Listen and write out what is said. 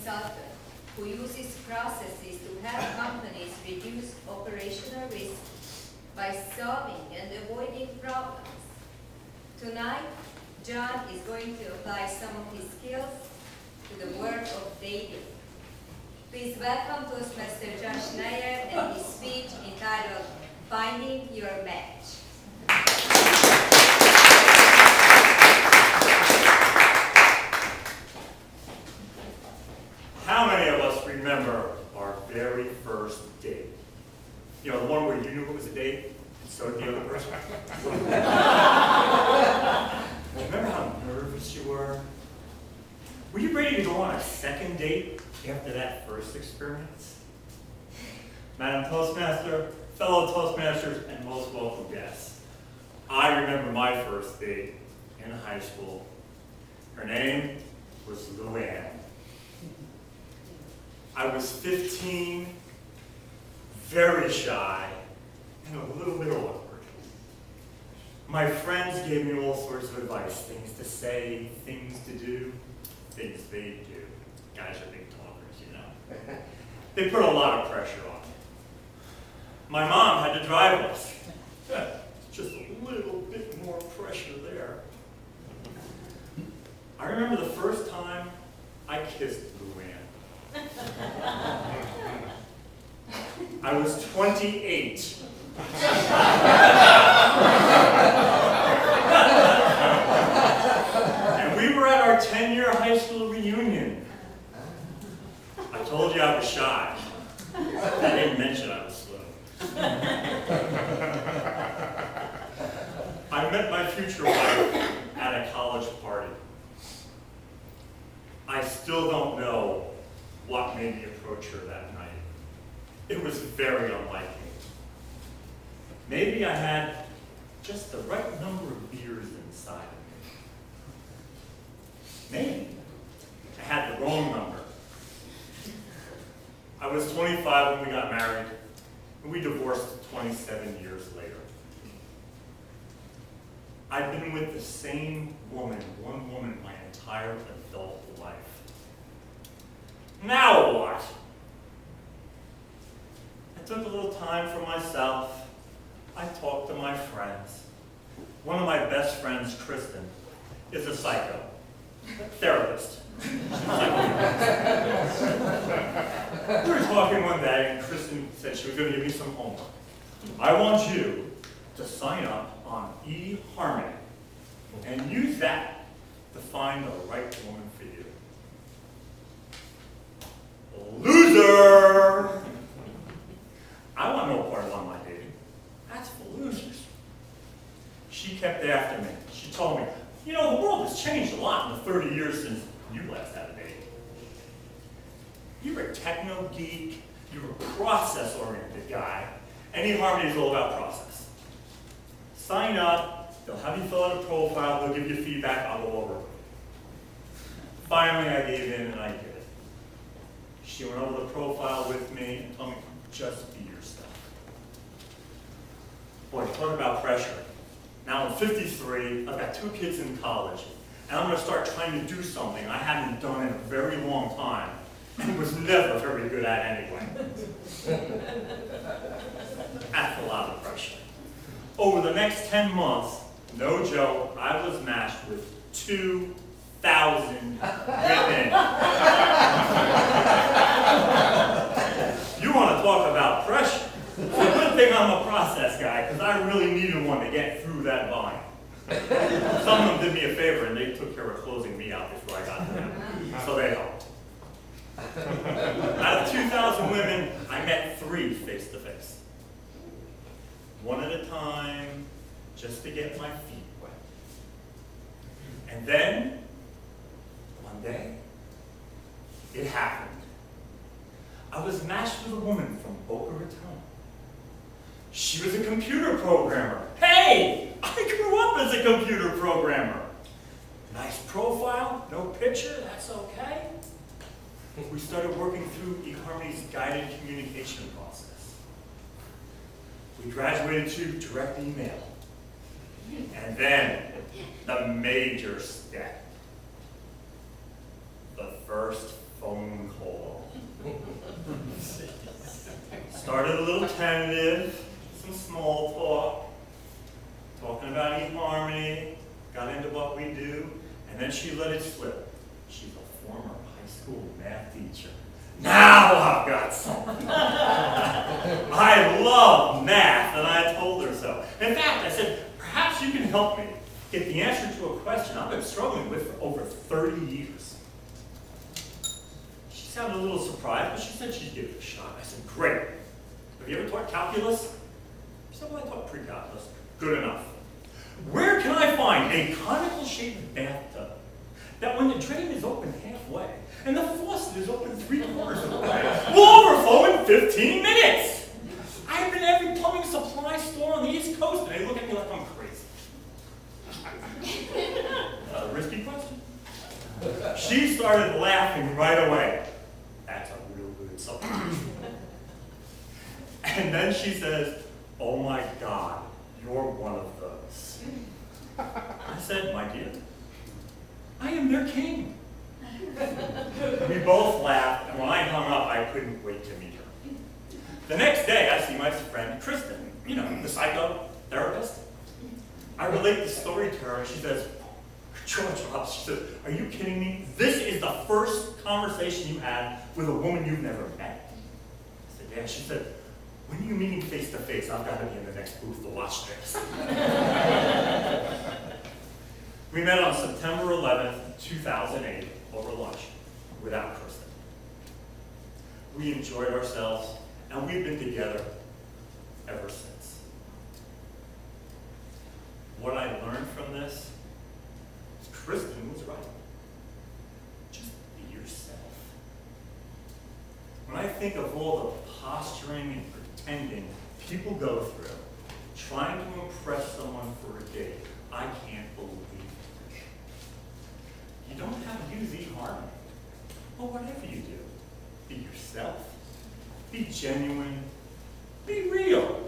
consultant who uses processes to help companies reduce operational risk by solving and avoiding problems. Tonight, John is going to apply some of his skills to the work of dating. Please welcome Toastmaster John Schneyer and his speech entitled Finding Your Match. How many of us remember our very first date? You know, the one where you knew it was a date, and so did the other person. Remember how nervous you were? Were you ready to go on a second date after that first experience? Madam Toastmaster, fellow Toastmasters, and most welcome guests, I remember my first date in high school. Her name was Luann. I was 15, very shy, and a little bit awkward. My friends gave me all sorts of advice, things to say, things to do, things they do. Guys are big talkers, you know. They put a lot of pressure on me. My mom had to drive us. Just a little bit more pressure there. I remember the first time I kissed Luann. I was 28. And we were at our 10-year high school reunion. I told you I was shy. I didn't mention I was slow. I met my future wife at a college party. I still don't know what made me approach her that night. It was very unlike me. Maybe I had just the right number of beers inside of me. Maybe I had the wrong number. I was 25 when we got married, and we divorced 27 years later. I've been with the same woman, one woman, my entire adult life. Now what? I took a little time for myself. I talked to my friends. One of my best friends, Kristen, is a psycho, therapist. We were talking one day, and Kristen said she was going to give me some homework. I want you to sign up on eHarmony and use that to find the right woman for you. Loser! I want no part of online dating. That's for losers. She kept after me. She told me, you know, the world has changed a lot in the 30 years since you last had a date. You're a techno geek, you're a process-oriented guy, and eHarmony is all about process. Sign up, they'll have you fill out a profile, they'll give you feedback, I'll go over it. Finally, I gave in and I did it. She went over the profile with me and told me, just be yourself. Boy, talk about pressure. Now I'm 53, I've got 2 kids in college, and I'm going to start trying to do something I hadn't done in a very long time, and was never very good at anyway. That's a lot of pressure. Over the next 10 months, no joke, I was matched with 2,000 women. You want to talk about pressure? It's a good thing I'm a process guy, because I really needed one to get through that volume. Some of them did me a favor, and they took care of closing me out before I got to them. So they helped. Out of 2,000 women, I met 3 face-to-face. One at a time, just to get my feet wet. And then, one day, it happened. I was matched with a woman from Boca, Raton. She was a computer programmer. Hey, I grew up as a computer programmer. Nice profile, no picture, that's okay. We started working through eHarmony's guided communication process. We graduated to direct email. And then, the major step. The first phone Started a little tentative, some small talk, talking about eHarmony, got into what we do, and then she let it slip. She's a former high school math teacher. Now I've got something. I love math, and I told her so. In fact, I said, perhaps you can help me get the answer to a question I've been struggling with for over 30 years. She sounded a little surprised, but she said she'd give it a shot. I said, great. Have you ever taught calculus? She said, well, I taught pre-calculus. Good enough. Where can I find a conical-shaped bathtub that when the drain is open halfway and the faucet is open 3/4 of the way, will overflow in 15 minutes? I've been at every plumbing supply store on the East Coast, and they look at me like I'm crazy. Risky question. She started laughing right away. That's a real good substitution. And then she says, oh my God, you're one of those. I said, my dear, I am their king. We both laughed, and when I hung up, I couldn't wait to meet her. The next day, I see my friend Kristen, you know, the psychotherapist. I relate the story to her, and she says, George, she says, are you kidding me? This is the first conversation you had with a woman you've never met. I said, yeah. She said, when are you meeting face to face? I've got to be in the next booth to watch this. We met on September 11th, 2008, over lunch, without Kristen. We enjoyed ourselves, and we've been together ever since. What I learned from this is Kristen was right. Just be yourself. When I think of all the posturing and pretending people go through, trying to impress someone for a date, I can't believe it. You don't have to use eHarmony. But whatever you do, be yourself. Be genuine. Be real.